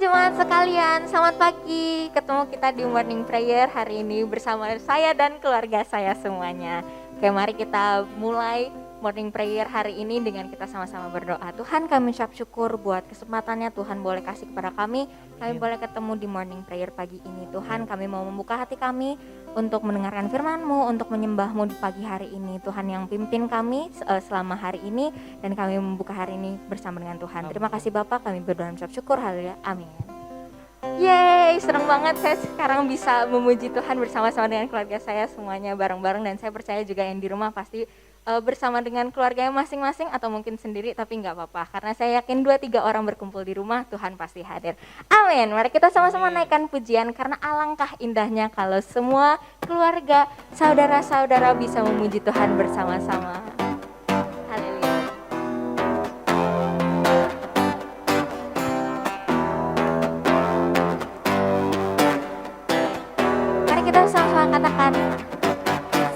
jemaat sekalian, selamat pagi. Ketemu kita di Morning Prayer hari ini bersama saya dan keluarga saya semuanya. Oke, mari kita mulai Morning Prayer hari ini dengan kita sama-sama berdoa. Tuhan, kami ucap syukur buat kesempatannya Tuhan boleh kasih kepada kami. Kami boleh ketemu di Morning Prayer pagi ini. Tuhan, kami mau membuka hati kami untuk mendengarkan firman-Mu, untuk menyembah-Mu di pagi hari ini. Tuhan yang pimpin kami selama hari ini dan kami membuka hari ini bersama dengan Tuhan. Terima kasih Bapak, kami berdoa dan ucap syukur. Haleluya. Amin. Yeay, senang banget saya sekarang bisa memuji Tuhan bersama-sama dengan keluarga saya semuanya bareng-bareng, dan saya percaya juga yang di rumah pasti bersama dengan keluarganya masing-masing atau mungkin sendiri, tapi nggak apa-apa karena saya yakin 2-3 orang berkumpul di rumah Tuhan pasti hadir. Amin. Mari kita sama-sama naikkan pujian karena alangkah indahnya kalau semua keluarga, saudara-saudara bisa memuji Tuhan bersama-sama. Haleluya. Mari kita sama-sama katakan,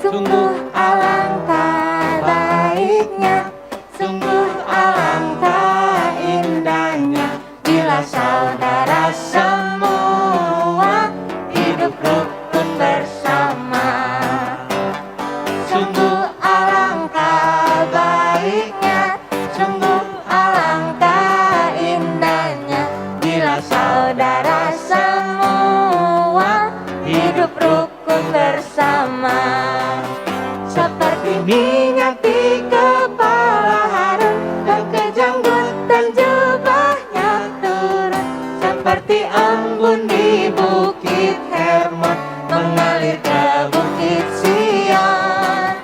sungguh alangkah baiknya, sungguh alangkah indahnya bila saudara semua hidup rukun bersama. Sungguh alangkah baiknya, sungguh alangkah indahnya bila saudara semua hidup rukun bersama. Seperti minyak di kepala Harun, ke janggut dan jubahnya turun. Seperti embun di bukit Hermon, mengalir ke bukit Sion.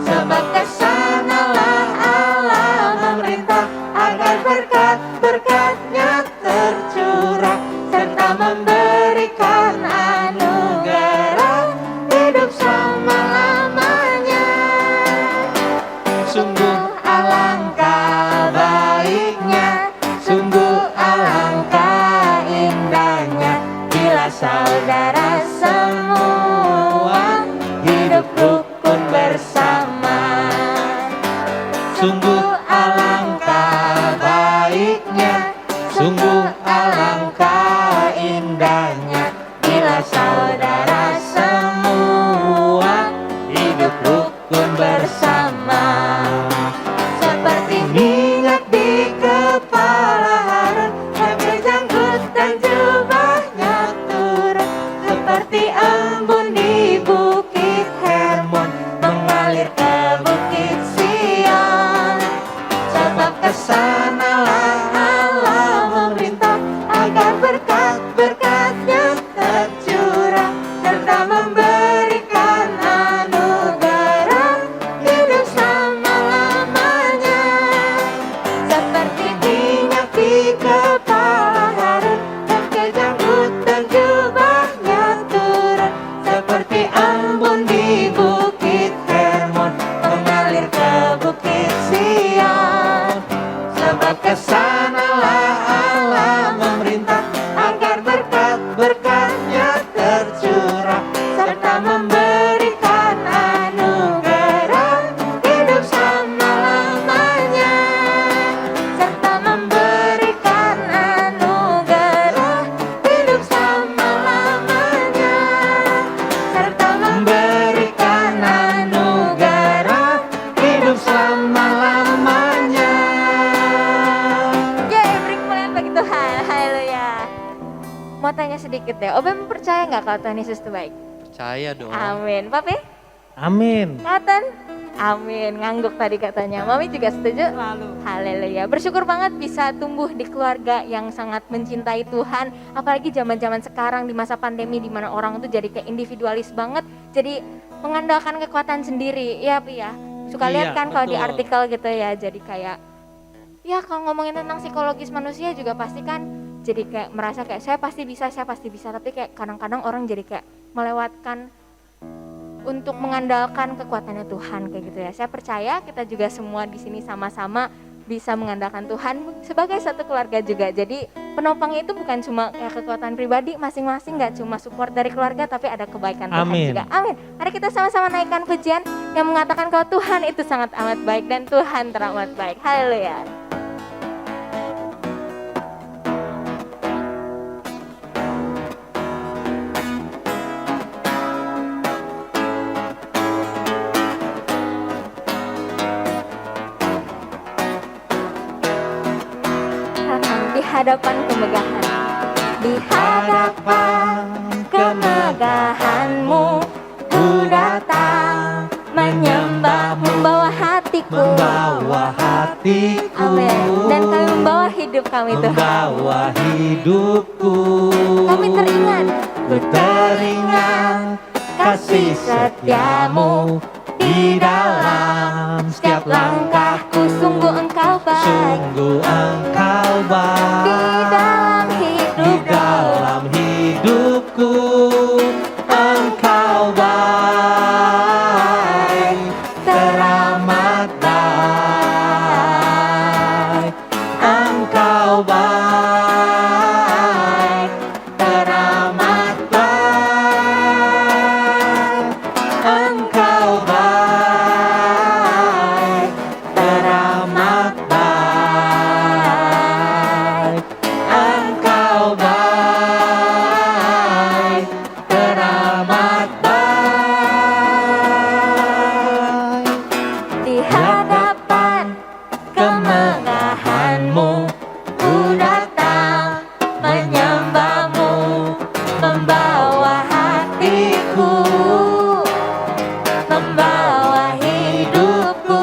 Sebab kesanalah Allah memerintah agar berkat-berkatnya tercurah, serta memberikan anugerah hidup selama-lamanya. Sungguh alangkah baiknya, sungguh alangkah indahnya bila saudara semua hidup rukun bersama. Sungguh alangkah baiknya, sungguh alangkah indahnya bila saudara semua hidup rukun bersama. Seperti minyak di kepala Harun, ke janggut dan jubahnya turun. Seperti embun di bukit Hermon, mengalir ke bukit Sion. Sebab kesanalah Allah memerintah agar berkat-berkatnya tercurah, serta memberikan anugerah hidup selama-lamanya. Seperti minyak di kepala Harun, ke janggut dan jubahnya turun. Seperti embun di bukit Hermon, mengalir ke bukit Sion. Sebab kesanalah Allah memerintah agar berkat-berkatnya tercurah, serta memberikan anugerah hidup selama-lamanya. Serta memberikan anugerah hidup selama-lamanya. Serta memberikan anugerah hidup selama-lamanya. Yeay, beri kemuliaan bagi Tuhan. Haleluya. Mau tanya sedikit deh, Obem percaya nggak kalau Tuhan Yesus itu baik? Percaya dong. Amin. Papi? Amin. Katen? Amin. Ngangguk tadi katanya. Mami juga setuju? Lalu. Haleluya. Bersyukur banget bisa tumbuh di keluarga yang sangat mencintai Tuhan. Apalagi zaman-zaman sekarang di masa pandemi di mana orang tuh jadi kayak individualis banget. Jadi mengandalkan kekuatan sendiri. Ya Pi ya. Suka lihat Iya, kan kalau di betul. artikel gitu ya. Jadi kayak ya kalau ngomongin tentang psikologis manusia juga pasti kan jadi kayak merasa kayak saya pasti bisa. Tapi kayak kadang-kadang orang jadi kayak melewatkan untuk mengandalkan kekuatannya Tuhan kayak gitu ya. Saya percaya kita juga semua di sini sama-sama bisa mengandalkan Tuhan sebagai satu keluarga juga. Jadi penopangnya itu bukan cuma kayak kekuatan pribadi masing-masing, nggak cuma support dari keluarga, tapi ada kebaikan Tuhan Amin. juga. Amin. Mari kita sama-sama naikkan pujian yang mengatakan kalau Tuhan itu sangat amat baik dan Tuhan teramat baik. Haleluya. hadapan kemegahan, di hadapan kemegahanmu ku datang menyembah, membawa hatiku, amin. Dan kami membawa hidup kami Tuhan, membawa hidupku. Kami teringat, ku teringat kasih setiamu di dalam setiap langkahku. Sungguh engkau baik, Sungguh engkau di baik dalam di hidup dalam hidupku. Engkau baik, teramat baik. Engkau baik, teramat baik. Engkau baik, teramat baik. Engkau baik, teramat baik. di hadapan kemegahanmu ku datang menyembahmu, membawa hatiku, membawa hidupku.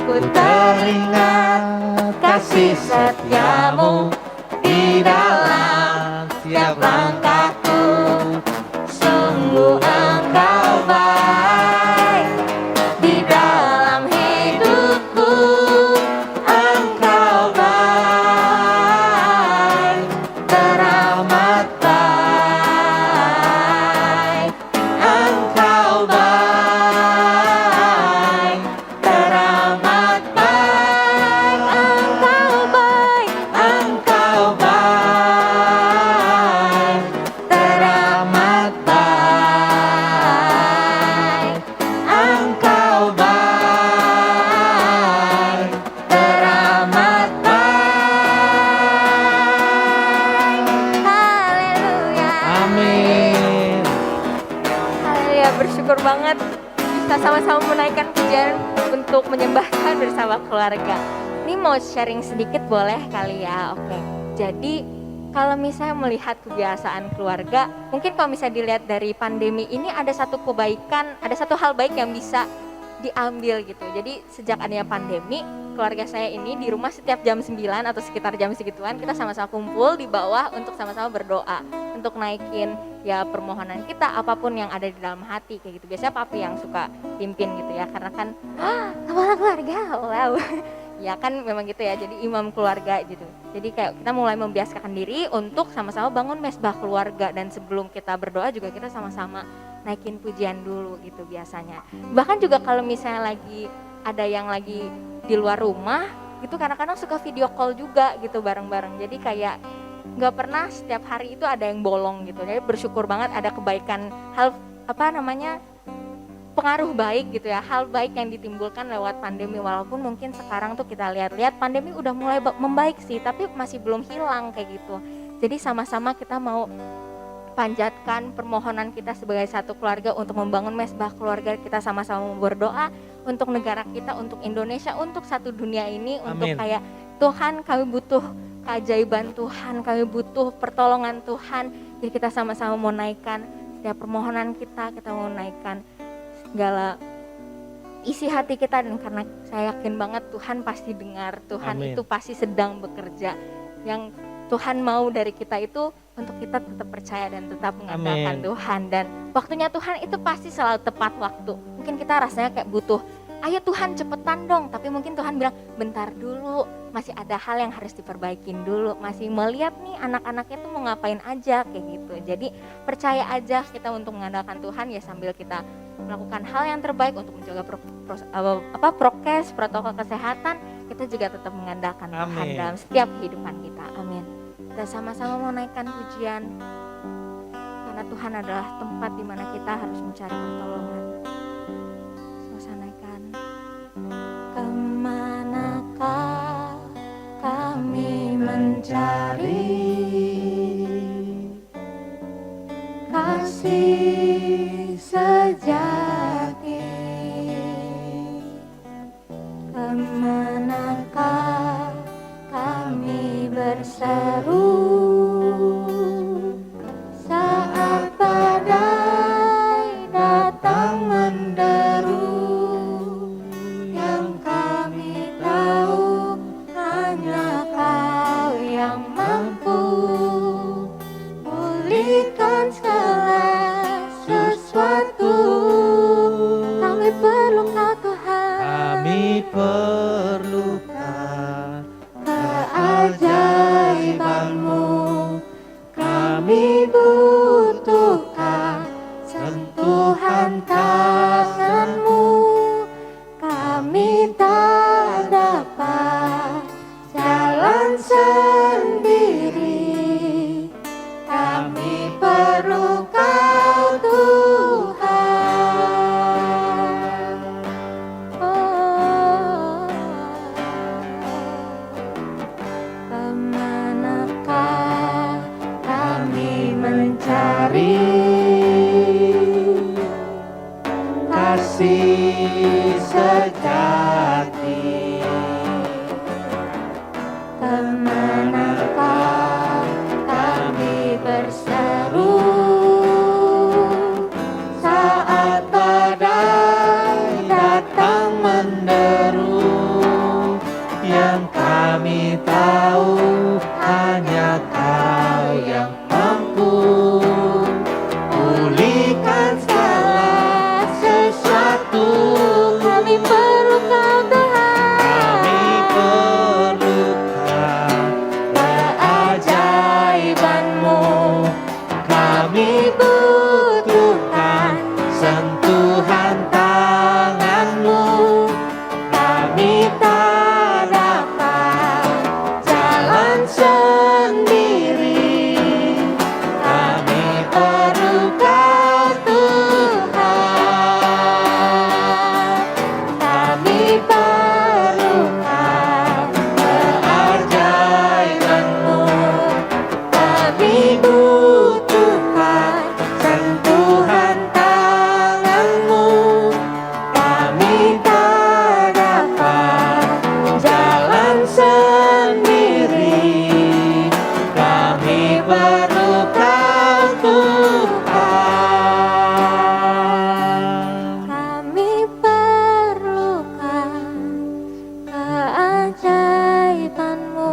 Ku Teringat kasih setiamu di dalam setiap langkahku. sungguh engkau baik di dalam hidupku. Engkau baik, teramat baik. Engkau baik, teramat baik. Engkau baik, Engkau baik, teramat baik. Engkau baik, teramat baik. haleluya. Amin. Haleluya, bersyukur banget bisa sama-sama menaikkan pujian untuk menyembahkan bersama keluarga. Ini mau sharing sedikit boleh kali ya? Oke. Jadi kalau misalnya melihat kebiasaan keluarga, mungkin kalau misalnya dilihat dari pandemi ini ada satu kebaikan, ada satu hal baik yang bisa diambil gitu. Jadi sejak adanya pandemi, keluarga saya ini di rumah setiap jam 9 atau sekitar jam segituan kita sama-sama kumpul di bawah untuk sama-sama berdoa, untuk naikin ya permohonan kita apapun yang ada di dalam hati kayak gitu. Biasanya papi yang suka pimpin gitu ya, karena kan kepala keluarga, wow. Ya kan memang gitu ya, jadi imam keluarga gitu. Jadi kayak kita mulai membiasakan diri untuk sama-sama bangun mesbah keluarga, dan sebelum kita berdoa juga kita sama-sama naikin pujian dulu gitu biasanya. Bahkan juga kalau misalnya lagi ada yang lagi di luar rumah gitu, kadang-kadang suka video call juga gitu bareng-bareng. Jadi kayak nggak pernah setiap hari itu ada yang bolong gitu. Jadi bersyukur banget ada kebaikan, hal pengaruh baik gitu ya, hal baik yang ditimbulkan lewat pandemi. Walaupun mungkin sekarang tuh kita lihat-lihat pandemi udah mulai membaik sih, tapi masih belum hilang kayak gitu. Jadi sama-sama kita mau panjatkan permohonan kita sebagai satu keluarga untuk membangun mesbah keluarga, kita sama-sama berdoa untuk negara kita, untuk Indonesia, untuk satu dunia ini. Amin. Untuk kayak Tuhan, kami butuh keajaiban Tuhan, kami butuh pertolongan Tuhan. Jadi kita sama-sama mau naikkan setiap permohonan kita mau naikkan segala isi hati kita, dan karena saya yakin banget Tuhan pasti dengar, Tuhan Amin. Itu pasti sedang bekerja. Yang Tuhan mau dari kita itu untuk kita tetap percaya dan tetap mengandalkan Tuhan, dan waktunya Tuhan itu pasti selalu tepat waktu. Mungkin kita rasanya kayak butuh, ayo Tuhan cepetan dong, tapi mungkin Tuhan bilang bentar dulu, masih ada hal yang harus diperbaikin dulu, masih melihat nih anak-anaknya tuh mau ngapain aja kayak gitu. Jadi percaya aja kita untuk mengandalkan Tuhan ya, sambil kita melakukan hal yang terbaik untuk menjaga prokes, protokol kesehatan, kita juga tetap mengandalkan Tuhan dalam setiap kehidupan kita. Amin. Kita sama-sama menaikkan pujian, karena Tuhan adalah tempat di mana kita harus mencari pertolongan. Sama-sama naikkan. Kemanakah kami mencari kasih sejati? Kemanakah kami berseru saat badai datang menderu. Yang kami tahu hanya Kau yang mampu pulihkan segala sesuatu. Kami perlu Kau Tuhan. Kami perlukan keajaiban-Mu. Kami butuhkan sentuhan tangan-Mu. Kami tak dapat jalan sendiri. Kami perlu Kau Tuhan. Oh, kemanakah kami mencari kasih sejati? Kemanakah kami berseru saat badai datang menderu? yang kami tahu hanya Kau yang mampu pulihkan segala sesuatu. Kami perlu Kau Tuhan. Kami perlukan keajaiban-Mu. kami butuhkan sentuhan tangan-Mu. Kami tak dapat jalan sendiri. Kami perlu Kau Tuhan. Kami perlukan keajaiban-Mu. Kami butuhkan sentuhan tangan-Mu. Kami tak dapat jalan sendiri. Kami perlu Kau Tuhan. Kami perlukan keajaiban-Mu.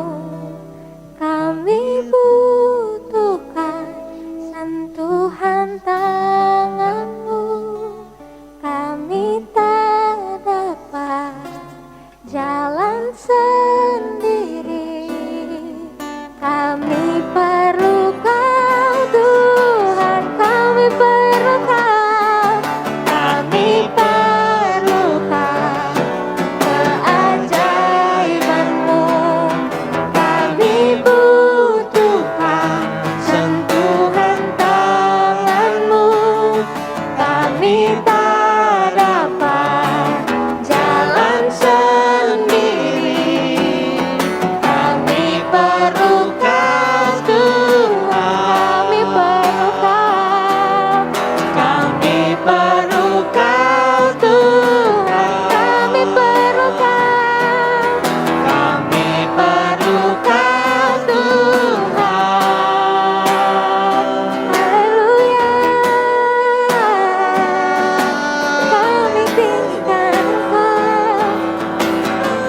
Kami butuhkan sentuhan tangan-Mu. Kami tak dapat jalan sendiri. Kami perlu Kau Tuhan. Kami perlu Kau. Kami perlukan keajaiban-Mu. Kami butuhkan sentuhan tangan-Mu. Kami tak dapat jalan sendiri. Kami perlu Kau Tuhan. Kami perlu Kau. Kami perlu Kau Tuhan. Kami perlu Kau. Kami perlu Kau Tuhan. Haleluya. Kami tinggikan Engkau,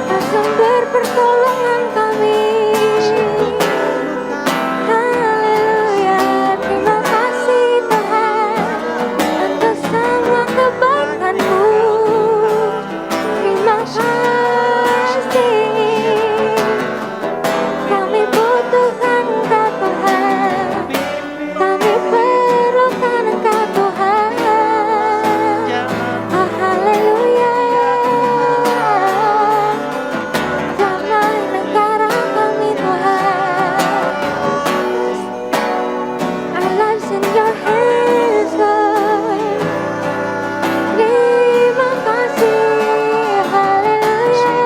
Kau sumber pertolongan kami. Haleluya. Terima kasih Tuhan untuk semua kebaikan-Mu. Terima kasih. Kami butuhkan Engkau Tuhan. Kami perlukan Engkau Tuhan. Oh, haleluya. Damai negara kami Tuhan. Our lives in Your hands, Lord. Terima kasih. Haleluya.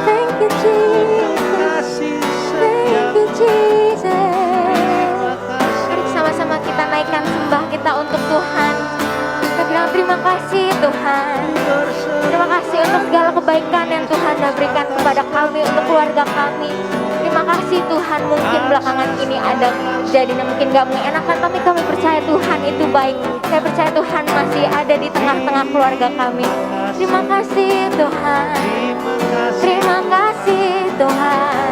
Thank you Jesus. Thank you Jesus. Mari sama-sama kita naikkan sembah kita untuk Tuhan. Kita bilang terima kasih Tuhan. Terima kasih untuk segala kebaikan yang Tuhan sudah berikan kepada kami, untuk keluarga kami. Terima kasih Tuhan, mungkin belakangan ini ada kejadian yang mungkin gak mengenakan, tapi kami percaya Tuhan itu baik. Saya percaya Tuhan masih ada di tengah-tengah keluarga kami. Terima kasih Tuhan. Terima kasih Tuhan.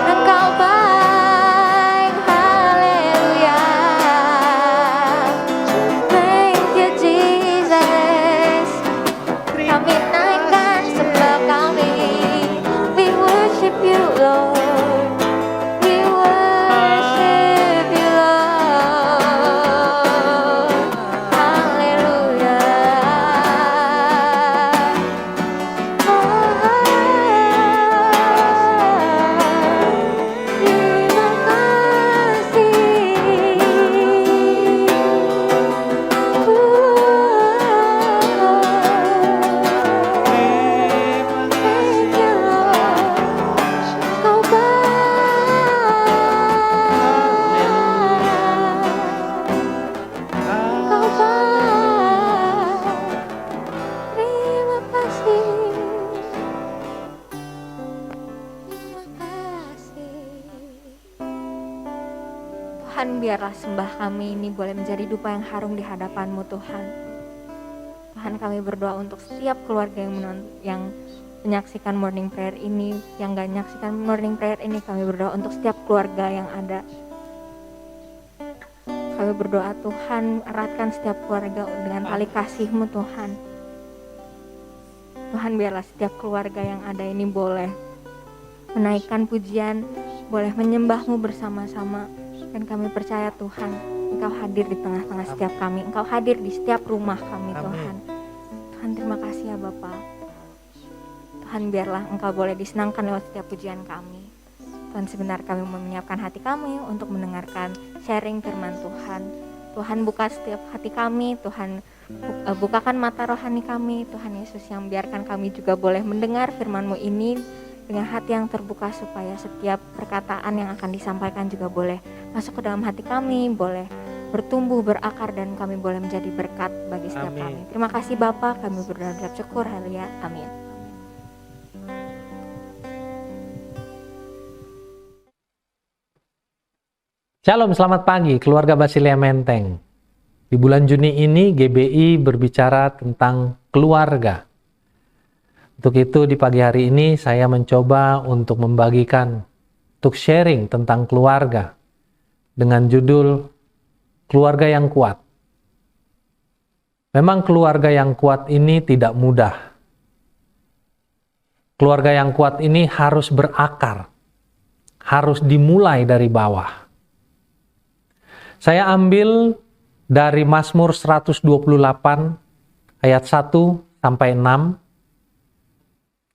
Engkau baik. Haleluya. Thank you Jesus. Kami naikkan sembah kami. We worship you Lord. We worship you Lord. Haleluya. Terima Tuhan, biarlah sembah kami ini boleh menjadi dupa yang harum di hadapan-Mu Tuhan. Tuhan, kami berdoa untuk setiap keluarga yang menyaksikan morning prayer ini, yang gak menyaksikan morning prayer ini, kami berdoa untuk setiap keluarga yang ada. Kami berdoa Tuhan, eratkan setiap keluarga dengan tali kasih-Mu Tuhan. Tuhan, biarlah setiap keluarga yang ada ini boleh menaikkan pujian, boleh menyembah-Mu bersama-sama. Dan kami percaya Tuhan, Engkau hadir di tengah-tengah setiap kami. Engkau hadir di setiap rumah kami Tuhan. Tuhan, terima kasih ya Bapa. Tuhan, biarlah Engkau boleh disenangkan lewat setiap pujian kami. Tuhan, sebentar kami menyiapkan hati kami untuk mendengarkan sharing firman Tuhan. Tuhan, buka setiap hati kami. Tuhan, bukakan mata rohani kami. Tuhan Yesus, yang biarkan kami juga boleh mendengar firman-Mu ini dengan hati yang terbuka, supaya setiap perkataan yang akan disampaikan juga boleh masuk ke dalam hati kami, boleh bertumbuh, berakar, dan kami boleh menjadi berkat bagi setiap kami. Terima kasih Bapa, kami berdoa dan syukur. Haleluya. Amin. Shalom, selamat pagi keluarga Basilia Menteng. Di bulan Juni ini GBI berbicara tentang keluarga. Untuk itu di pagi hari ini saya mencoba untuk membagikan, untuk sharing tentang keluarga dengan judul Keluarga yang Kuat. Memang keluarga yang kuat ini tidak mudah. Keluarga yang kuat ini harus berakar, harus dimulai dari bawah. Saya ambil dari Mazmur 128 ayat 1 sampai 6.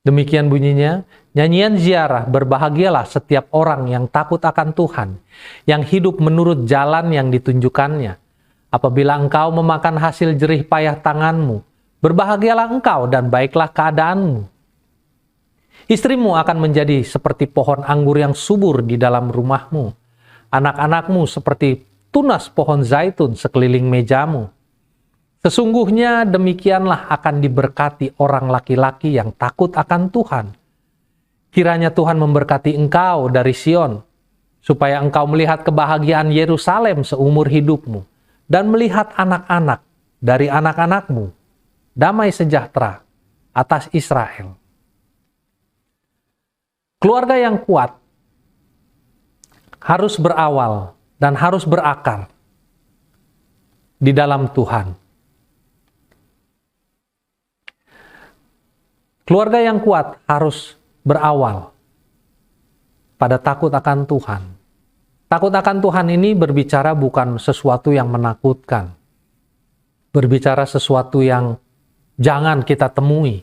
Demikian bunyinya, nyanyian ziarah, berbahagialah setiap orang yang takut akan Tuhan, yang hidup menurut jalan yang ditunjukkannya. Apabila engkau memakan hasil jerih payah tanganmu, berbahagialah engkau dan baiklah keadaanmu. Istrimu akan menjadi seperti pohon anggur yang subur di dalam rumahmu. Anak-anakmu seperti tunas pohon zaitun sekeliling mejamu. Sesungguhnya demikianlah akan diberkati orang laki-laki yang takut akan Tuhan. Kiranya Tuhan memberkati engkau dari Sion, supaya engkau melihat kebahagiaan Yerusalem seumur hidupmu, dan melihat anak-anak dari anak-anakmu, damai sejahtera atas Israel. Keluarga yang kuat harus berawal dan harus berakar di dalam Tuhan. Keluarga yang kuat harus berawal pada takut akan Tuhan. Takut akan Tuhan ini berbicara bukan sesuatu yang menakutkan. Berbicara sesuatu yang jangan kita temui.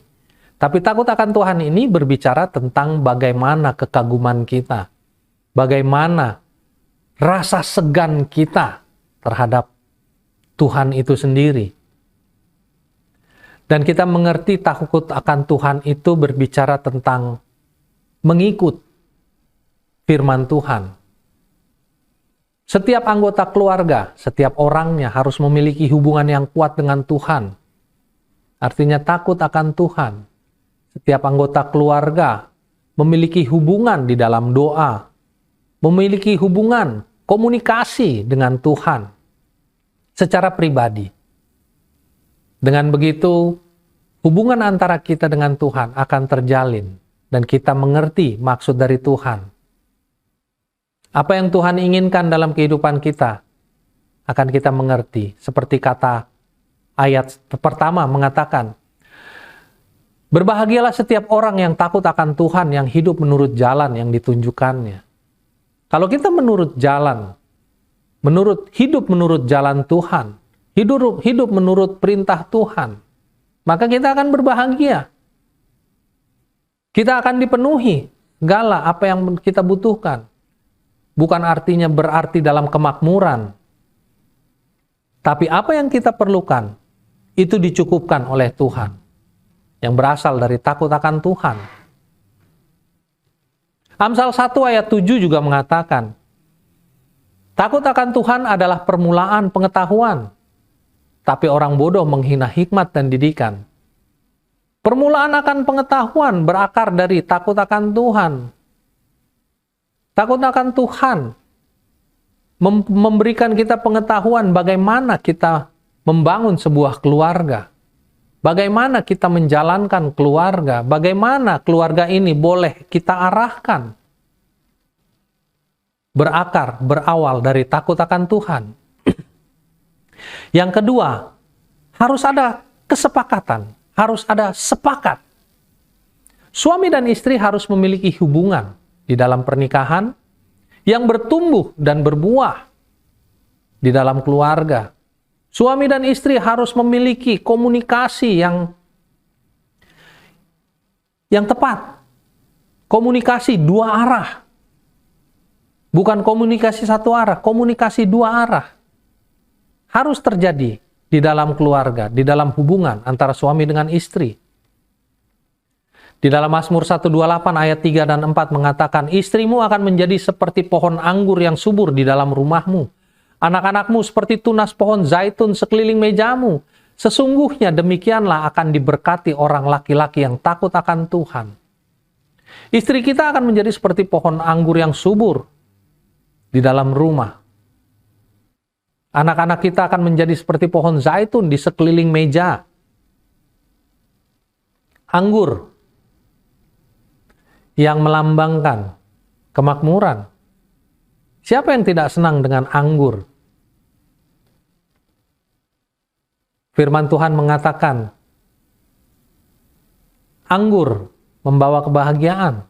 Tapi takut akan Tuhan ini berbicara tentang bagaimana kekaguman kita. Bagaimana rasa segan kita terhadap Tuhan itu sendiri. Dan kita mengerti takut akan Tuhan itu berbicara tentang mengikut firman Tuhan. Setiap anggota keluarga, setiap orangnya harus memiliki hubungan yang kuat dengan Tuhan. Artinya takut akan Tuhan. Setiap anggota keluarga memiliki hubungan di dalam doa, memiliki hubungan komunikasi dengan Tuhan secara pribadi. Dengan begitu, hubungan antara kita dengan Tuhan akan terjalin dan kita mengerti maksud dari Tuhan. Apa yang Tuhan inginkan dalam kehidupan kita akan kita mengerti. Seperti kata ayat pertama mengatakan, berbahagialah setiap orang yang takut akan Tuhan, yang hidup menurut jalan yang ditunjukkannya. Kalau kita menurut hidup menurut jalan Tuhan, hidup menurut perintah Tuhan, maka kita akan berbahagia. Kita akan dipenuhi segala apa yang kita butuhkan. Bukan artinya berarti dalam kemakmuran. Tapi apa yang kita perlukan, itu dicukupkan oleh Tuhan. Yang berasal dari takut akan Tuhan. Amsal 1 ayat 7 juga mengatakan, takut akan Tuhan adalah permulaan pengetahuan, tapi orang bodoh menghina hikmat dan didikan. Permulaan akan pengetahuan berakar dari takut akan Tuhan. Takut akan Tuhan memberikan kita pengetahuan bagaimana kita membangun sebuah keluarga. Bagaimana kita menjalankan keluarga, bagaimana keluarga ini boleh kita arahkan. Berakar, berawal dari takut akan Tuhan. Yang kedua, harus ada kesepakatan, harus ada sepakat. Suami dan istri harus memiliki hubungan di dalam pernikahan yang bertumbuh dan berbuah di dalam keluarga. Suami dan istri harus memiliki komunikasi yang tepat. Komunikasi dua arah. Bukan komunikasi satu arah, komunikasi dua arah. Harus terjadi di dalam keluarga, di dalam hubungan antara suami dengan istri. Di dalam Mazmur 128 ayat 3 dan 4 mengatakan, istrimu akan menjadi seperti pohon anggur yang subur di dalam rumahmu. Anak-anakmu seperti tunas pohon zaitun sekeliling mejamu. Sesungguhnya demikianlah akan diberkati orang laki-laki yang takut akan Tuhan. Istri kita akan menjadi seperti pohon anggur yang subur di dalam rumah. Anak-anak kita akan menjadi seperti pohon zaitun di sekeliling meja. Anggur yang melambangkan kemakmuran. Siapa yang tidak senang dengan anggur? Firman Tuhan mengatakan, anggur membawa kebahagiaan.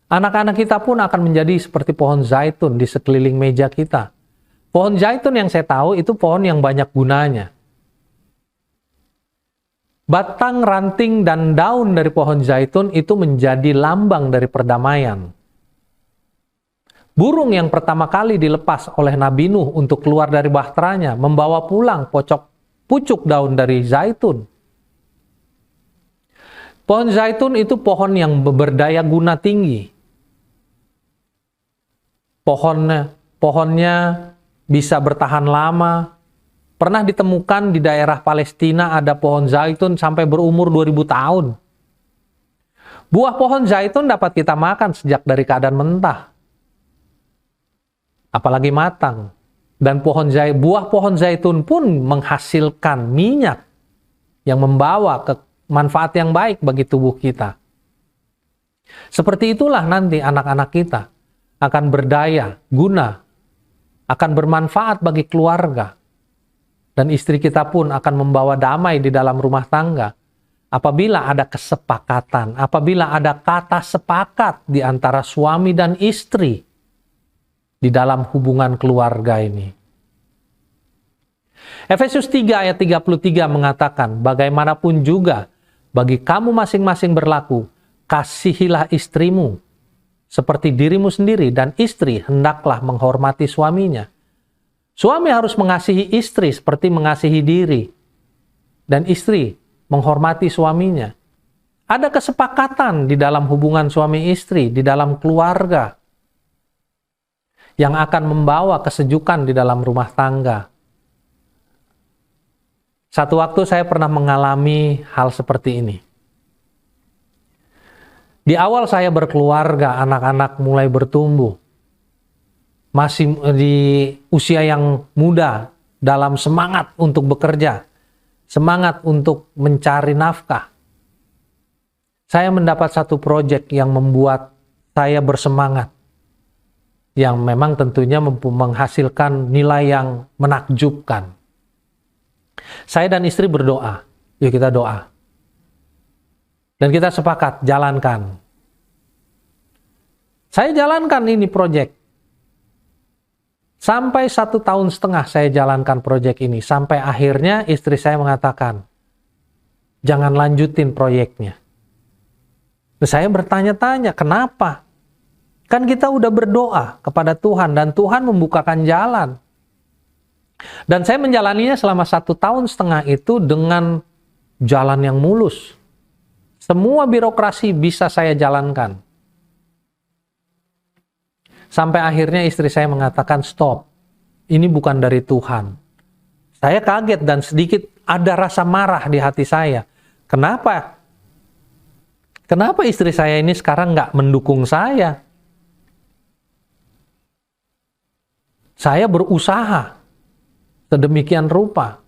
Anak-anak kita pun akan menjadi seperti pohon zaitun di sekeliling meja kita. Pohon zaitun yang saya tahu itu pohon yang banyak gunanya. Batang, ranting, dan daun dari pohon zaitun itu menjadi lambang dari perdamaian. Burung yang pertama kali dilepas oleh Nabi Nuh untuk keluar dari bahteranya membawa pulang pucuk daun dari zaitun. Pohon zaitun itu pohon yang berdaya guna tinggi. Pohonnya bisa bertahan lama. Pernah ditemukan di daerah Palestina ada pohon zaitun sampai berumur 2000 tahun. Buah pohon zaitun dapat kita makan sejak dari keadaan mentah. Apalagi matang. Dan buah pohon zaitun pun menghasilkan minyak yang membawa manfaat yang baik bagi tubuh kita. Seperti itulah nanti anak-anak kita akan berdaya, guna, akan bermanfaat bagi keluarga. Dan istri kita pun akan membawa damai di dalam rumah tangga. Apabila ada kesepakatan, apabila ada kata sepakat di antara suami dan istri, di dalam hubungan keluarga ini. Efesus 3 ayat 33 mengatakan, bagaimanapun juga bagi kamu masing-masing berlaku, kasihilah istrimu seperti dirimu sendiri, dan istri hendaklah menghormati suaminya. Suami harus mengasihi istri seperti mengasihi diri, dan istri menghormati suaminya. Ada kesepakatan di dalam hubungan suami istri, di dalam keluarga, yang akan membawa kesejukan di dalam rumah tangga. Satu waktu saya pernah mengalami hal seperti ini. Di awal saya berkeluarga, anak-anak mulai bertumbuh. Masih di usia yang muda, dalam semangat untuk bekerja, semangat untuk mencari nafkah. Saya mendapat satu proyek yang membuat saya bersemangat, yang memang tentunya menghasilkan nilai yang menakjubkan. Saya dan istri berdoa, yuk kita doa. Dan kita sepakat, jalankan. Saya jalankan ini proyek. Sampai 1,5 tahun saya jalankan proyek ini. Sampai akhirnya istri saya mengatakan, jangan lanjutin proyeknya. Saya bertanya-tanya, kenapa? Kan kita udah berdoa kepada Tuhan dan Tuhan membukakan jalan. Dan saya menjalaninya selama 1,5 tahun itu dengan jalan yang mulus. Semua birokrasi bisa saya jalankan. Sampai akhirnya istri saya mengatakan, stop, ini bukan dari Tuhan. Saya kaget dan sedikit ada rasa marah di hati saya. Kenapa? Kenapa istri saya ini sekarang nggak mendukung saya? Saya berusaha sedemikian rupa.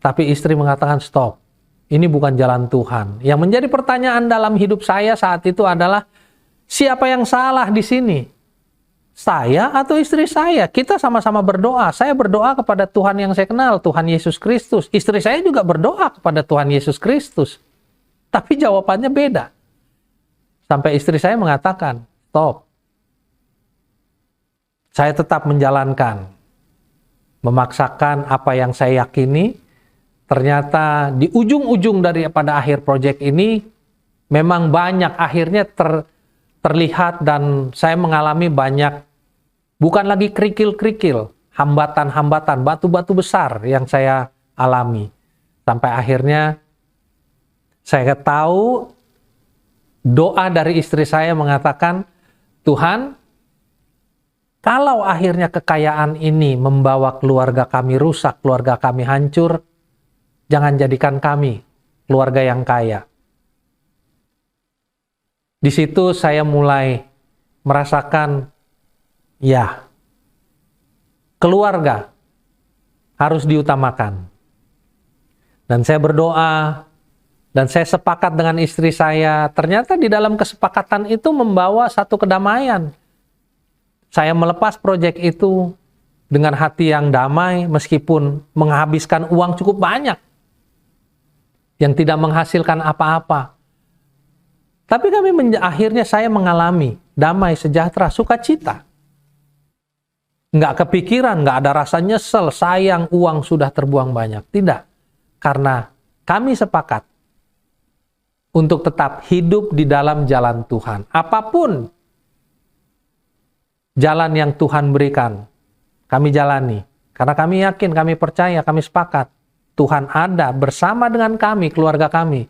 Tapi istri mengatakan, stop, ini bukan jalan Tuhan. Yang menjadi pertanyaan dalam hidup saya saat itu adalah, siapa yang salah di sini? Saya atau istri saya? Kita sama-sama berdoa. Saya berdoa kepada Tuhan yang saya kenal, Tuhan Yesus Kristus. Istri saya juga berdoa kepada Tuhan Yesus Kristus. Tapi jawabannya beda. Sampai istri saya mengatakan, stop. Saya tetap menjalankan. Memaksakan apa yang saya yakini. Ternyata di ujung-ujung daripada akhir proyek ini, memang banyak akhirnya terlihat dan saya mengalami banyak, bukan lagi kerikil-kerikil, hambatan-hambatan, batu-batu besar yang saya alami. Sampai akhirnya saya tahu doa dari istri saya mengatakan, Tuhan, kalau akhirnya kekayaan ini membawa keluarga kami rusak, keluarga kami hancur, jangan jadikan kami keluarga yang kaya. Di situ saya mulai merasakan, ya, keluarga harus diutamakan. Dan saya berdoa, dan saya sepakat dengan istri saya. Ternyata di dalam kesepakatan itu membawa satu kedamaian. Saya melepas proyek itu dengan hati yang damai, meskipun menghabiskan uang cukup banyak, yang tidak menghasilkan apa-apa. Tapi akhirnya saya mengalami damai, sejahtera, sukacita. Nggak kepikiran, nggak ada rasa nyesel, sayang uang sudah terbuang banyak. Tidak. Karena kami sepakat untuk tetap hidup di dalam jalan Tuhan. Apapun jalan yang Tuhan berikan, kami jalani. Karena kami yakin, kami percaya, kami sepakat. Tuhan ada bersama dengan kami, keluarga kami.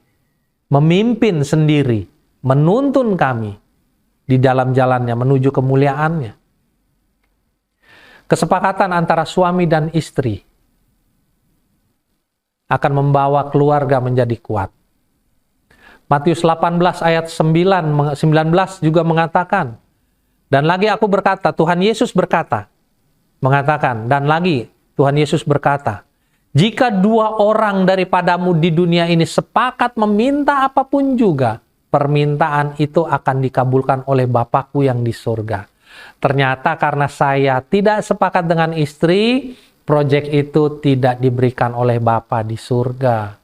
Memimpin sendiri. Menuntun kami di dalam jalannya menuju kemuliaannya. Kesepakatan antara suami dan istri akan membawa keluarga menjadi kuat. Matius 18 ayat 19 juga mengatakan, dan lagi aku berkata, Tuhan Yesus berkata, mengatakan, dan lagi Tuhan Yesus berkata, jika 2 orang daripadamu di dunia ini sepakat meminta apapun juga, permintaan itu akan dikabulkan oleh Bapakku yang di surga. Ternyata karena saya tidak sepakat dengan istri, proyek itu tidak diberikan oleh Bapa di surga.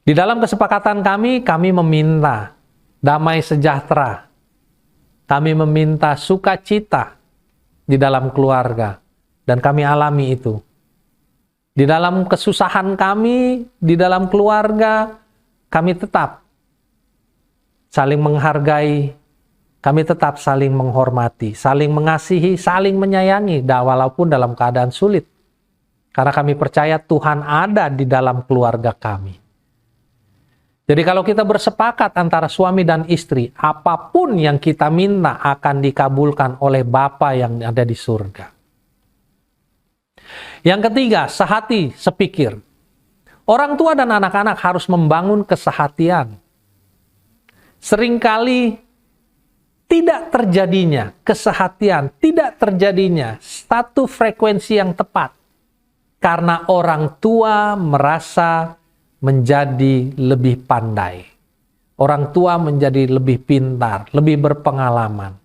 Di dalam kesepakatan kami meminta damai sejahtera. Kami meminta sukacita di dalam keluarga. Dan kami alami itu. Di dalam kesusahan kami, di dalam keluarga, kami tetap saling menghargai, kami tetap saling menghormati, saling mengasihi, saling menyayangi, walaupun dalam keadaan sulit. Karena kami percaya Tuhan ada di dalam keluarga kami. Jadi kalau kita bersepakat antara suami dan istri, apapun yang kita minta akan dikabulkan oleh Bapa yang ada di surga. Yang ketiga, sehati, sepikir. Orang tua dan anak-anak harus membangun kesehatian. Seringkali tidak terjadinya kesehatian, tidak terjadinya satu frekuensi yang tepat. Karena orang tua merasa menjadi lebih pandai. Orang tua menjadi lebih pintar, lebih berpengalaman.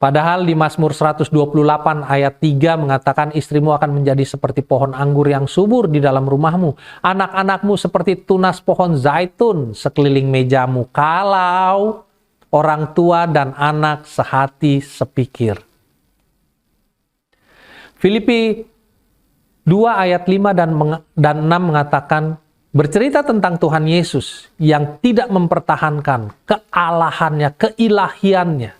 Padahal di Mazmur 128 ayat 3 mengatakan istrimu akan menjadi seperti pohon anggur yang subur di dalam rumahmu. Anak-anakmu seperti tunas pohon zaitun sekeliling mejamu. Kalau orang tua dan anak sehati sepikir. Filipi 2 ayat 5 dan 6 mengatakan, bercerita tentang Tuhan Yesus yang tidak mempertahankan kealahannya, keilahiannya.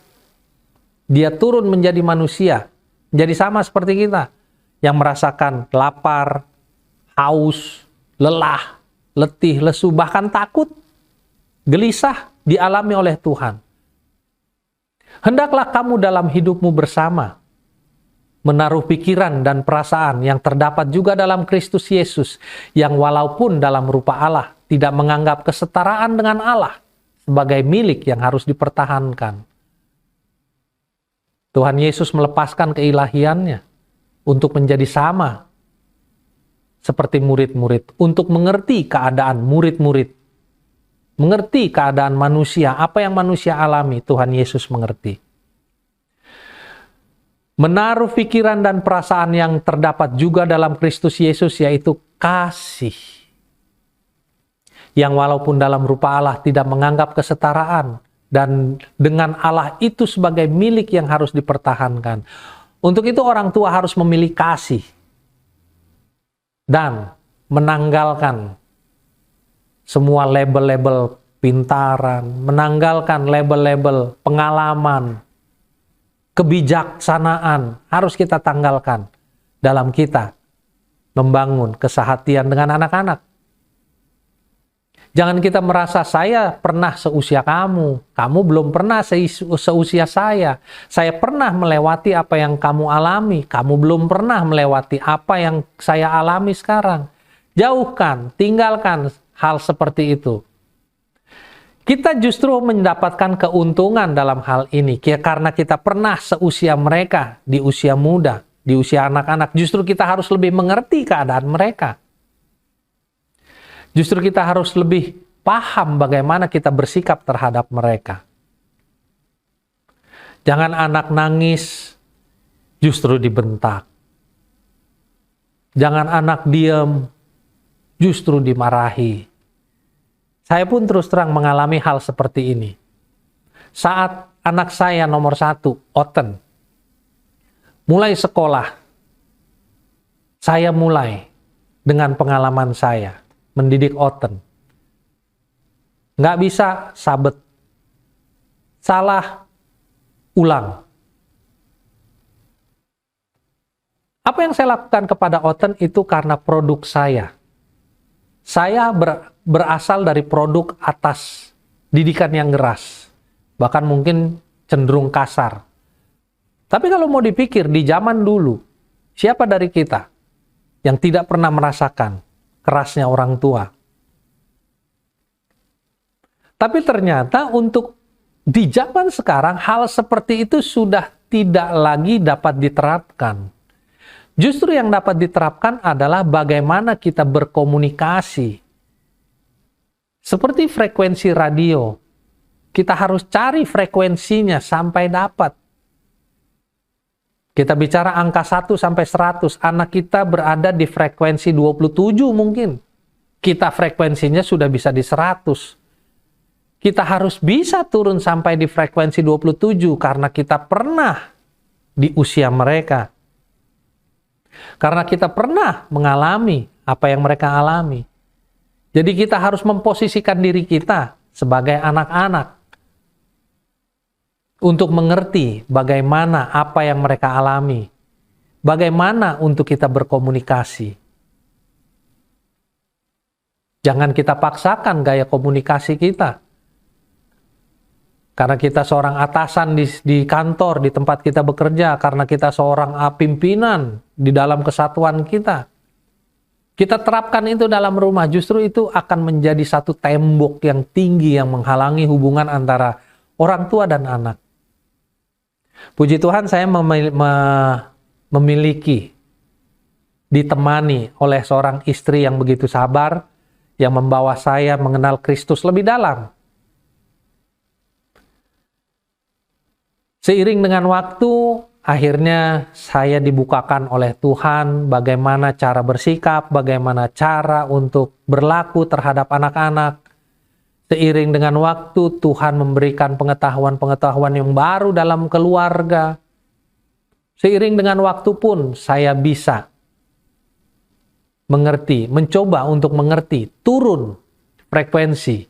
Dia turun menjadi manusia, jadi sama seperti kita, yang merasakan lapar, haus, lelah, letih, lesu, bahkan takut, gelisah dialami oleh Tuhan. Hendaklah kamu dalam hidupmu bersama, menaruh pikiran dan perasaan yang terdapat juga dalam Kristus Yesus, yang walaupun dalam rupa Allah, tidak menganggap kesetaraan dengan Allah sebagai milik yang harus dipertahankan. Tuhan Yesus melepaskan keilahiannya untuk menjadi sama seperti murid-murid, untuk mengerti keadaan murid-murid, mengerti keadaan manusia, apa yang manusia alami, Tuhan Yesus mengerti. Menaruh pikiran dan perasaan yang terdapat juga dalam Kristus Yesus, yaitu kasih. Yang walaupun dalam rupa Allah tidak menganggap kesetaraan, dan dengan Allah itu sebagai milik yang harus dipertahankan. Untuk itu orang tua harus memilih kasih dan menanggalkan semua label-label pintaran, menanggalkan label-label pengalaman, kebijaksanaan, harus kita tanggalkan dalam kita membangun kesehatian dengan anak-anak. Jangan kita merasa saya pernah seusia kamu belum pernah seusia saya pernah melewati apa yang kamu alami, kamu belum pernah melewati apa yang saya alami sekarang. Jauhkan, tinggalkan hal seperti itu. Kita justru mendapatkan keuntungan dalam hal ini, karena kita pernah seusia mereka di usia muda, di usia anak-anak. Justru kita harus lebih mengerti keadaan mereka. Justru kita harus lebih paham bagaimana kita bersikap terhadap mereka. Jangan anak nangis, justru dibentak. Jangan anak diam, justru dimarahi. Saya pun terus terang mengalami hal seperti ini. Saat anak saya nomor 1, Oten, mulai sekolah, saya mulai dengan pengalaman saya mendidik Oten. Nggak bisa sabet. Salah, ulang. Apa yang saya lakukan kepada Oten itu karena produk saya. Saya berasal dari produk atas didikan yang keras. Bahkan mungkin cenderung kasar. Tapi kalau mau dipikir di zaman dulu, siapa dari kita yang tidak pernah merasakan kerasnya orang tua? Tapi ternyata untuk di zaman sekarang hal seperti itu sudah tidak lagi dapat diterapkan. Justru yang dapat diterapkan adalah bagaimana kita berkomunikasi. Seperti frekuensi radio, kita harus cari frekuensinya sampai dapat. Kita bicara angka 1 sampai 100, anak kita berada di frekuensi 27 mungkin. Kita frekuensinya sudah bisa di 100. Kita harus bisa turun sampai di frekuensi 27 karena kita pernah di usia mereka. Karena kita pernah mengalami apa yang mereka alami. Jadi kita harus memposisikan diri kita sebagai anak-anak untuk mengerti bagaimana apa yang mereka alami. Bagaimana untuk kita berkomunikasi. Jangan kita paksakan gaya komunikasi kita. Karena kita seorang atasan di kantor, di tempat kita bekerja, karena kita seorang pimpinan di dalam kesatuan kita. kita terapkan itu dalam rumah, justru itu akan menjadi satu tembok yang tinggi yang menghalangi hubungan antara orang tua dan anak. Puji Tuhan, saya memiliki, ditemani oleh seorang istri yang begitu sabar, yang membawa saya mengenal Kristus lebih dalam. Seiring dengan waktu, akhirnya saya dibukakan oleh Tuhan bagaimana cara bersikap, bagaimana cara untuk berlaku terhadap anak-anak. Seiring dengan waktu, Tuhan memberikan pengetahuan-pengetahuan yang baru dalam keluarga. Seiring dengan waktu pun saya bisa mengerti, mencoba untuk mengerti, turun frekuensi,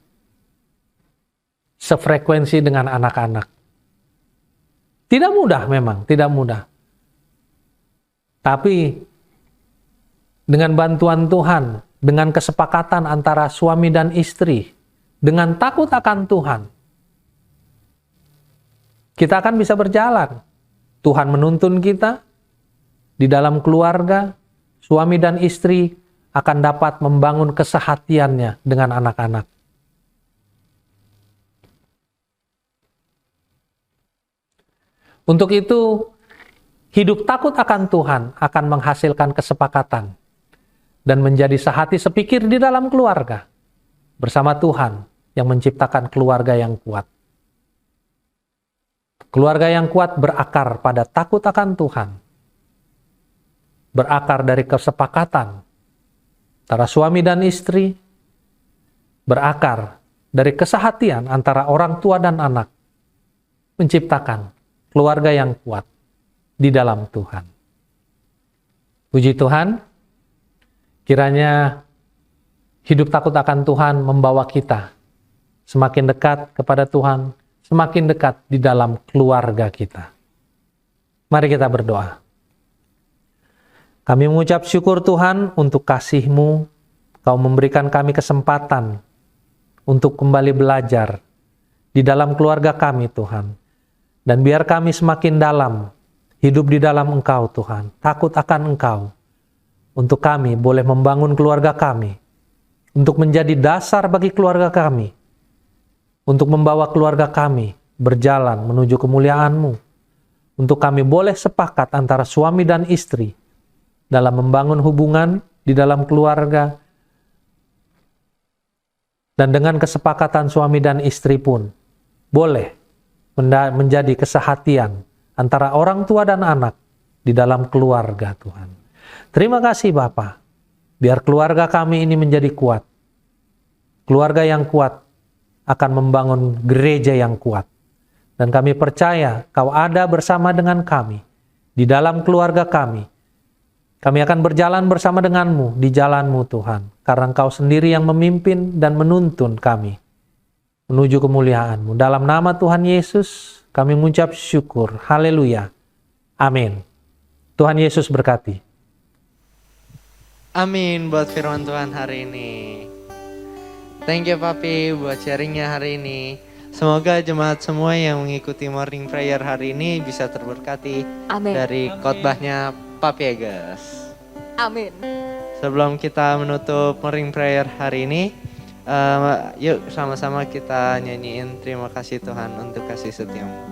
sefrekuensi dengan anak-anak. Tidak mudah memang, tidak mudah. Tapi dengan bantuan Tuhan, dengan kesepakatan antara suami dan istri, dengan takut akan Tuhan, kita akan bisa berjalan. Tuhan menuntun kita di dalam keluarga, suami dan istri akan dapat membangun kesehatiannya dengan anak-anak. Untuk itu, hidup takut akan Tuhan akan menghasilkan kesepakatan dan menjadi sehati sepikir di dalam keluarga bersama Tuhan yang menciptakan keluarga yang kuat. Keluarga yang kuat berakar pada takut akan Tuhan, berakar dari kesepakatan antara suami dan istri, berakar dari kesehatian antara orang tua dan anak, menciptakan keluarga yang kuat di dalam Tuhan. Puji Tuhan, kiranya hidup takut akan Tuhan membawa kita semakin dekat kepada Tuhan, semakin dekat di dalam keluarga kita. Mari kita berdoa. Kami mengucap syukur Tuhan untuk kasih-Mu. Kau memberikan kami kesempatan untuk kembali belajar di dalam keluarga kami, Tuhan. Dan biar kami semakin dalam, hidup di dalam Engkau Tuhan, takut akan Engkau, untuk kami boleh membangun keluarga kami, untuk menjadi dasar bagi keluarga kami, untuk membawa keluarga kami berjalan menuju kemuliaan-Mu, untuk kami boleh sepakat antara suami dan istri dalam membangun hubungan di dalam keluarga, dan dengan kesepakatan suami dan istri pun boleh menjadi kesehatian antara orang tua dan anak di dalam keluarga Tuhan. Terima kasih Bapa, biar keluarga kami ini menjadi kuat. Keluarga yang kuat akan membangun gereja yang kuat. Dan kami percaya Kau ada bersama dengan kami di dalam keluarga kami. Kami akan berjalan bersama dengan-Mu di jalan-Mu Tuhan, karena Engkau sendiri yang memimpin dan menuntun kami menuju kemuliaan-Mu. Dalam nama Tuhan Yesus, kami mengucap syukur. Haleluya. Amin. Tuhan Yesus berkati. Amin buat firman Tuhan hari ini. Thank you Papi buat sharingnya hari ini. Semoga jemaat semua yang mengikuti morning prayer hari ini bisa terberkati. Amin. Dari khotbahnya Papi Eges. Amin. Sebelum kita menutup morning prayer hari ini, yuk sama-sama kita nyanyiin terima kasih Tuhan untuk kasih setia-Mu.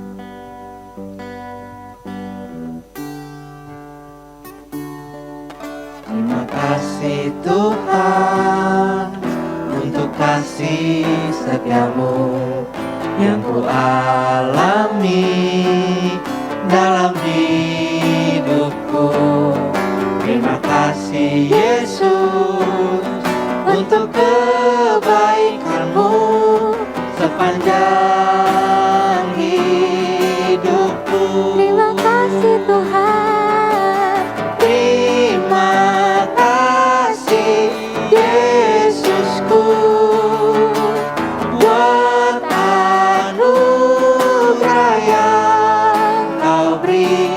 Terima kasih Tuhan untuk kasih setia-Mu yang ku alami dalam hidupku. Terima kasih Yesus untuk kebaikan-Mu sepanjang hidupku. Terima kasih Tuhan. Terima kasih Yesusku buat anugerah yang Kau beri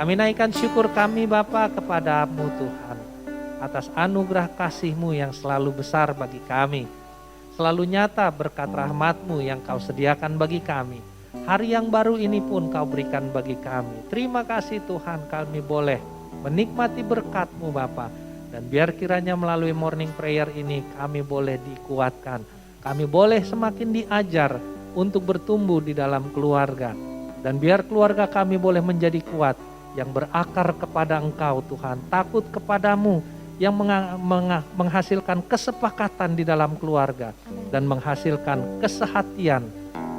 Kami naikkan syukur kami Bapa kepada-Mu Tuhan, atas anugerah kasih-Mu yang selalu besar bagi kami. Selalu nyata berkat rahmat-Mu yang Kau sediakan bagi kami. Hari yang baru ini pun Kau berikan bagi kami. Terima kasih Tuhan, kami boleh menikmati berkat-Mu Bapa. Dan biar kiranya melalui morning prayer ini kami boleh dikuatkan. Kami boleh semakin diajar untuk bertumbuh di dalam keluarga. Dan biar keluarga kami boleh menjadi kuat, yang berakar kepada Engkau Tuhan, takut kepadamu, yang menghasilkan kesepakatan di dalam keluarga, dan menghasilkan kesehatian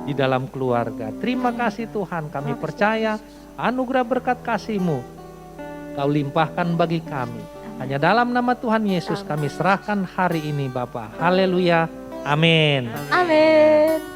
di dalam keluarga. Terima kasih Tuhan, kami percaya anugerah berkat kasih-Mu Kau limpahkan bagi kami. Hanya dalam nama Tuhan Yesus kami serahkan hari ini Bapa. Haleluya. Amin. Amin.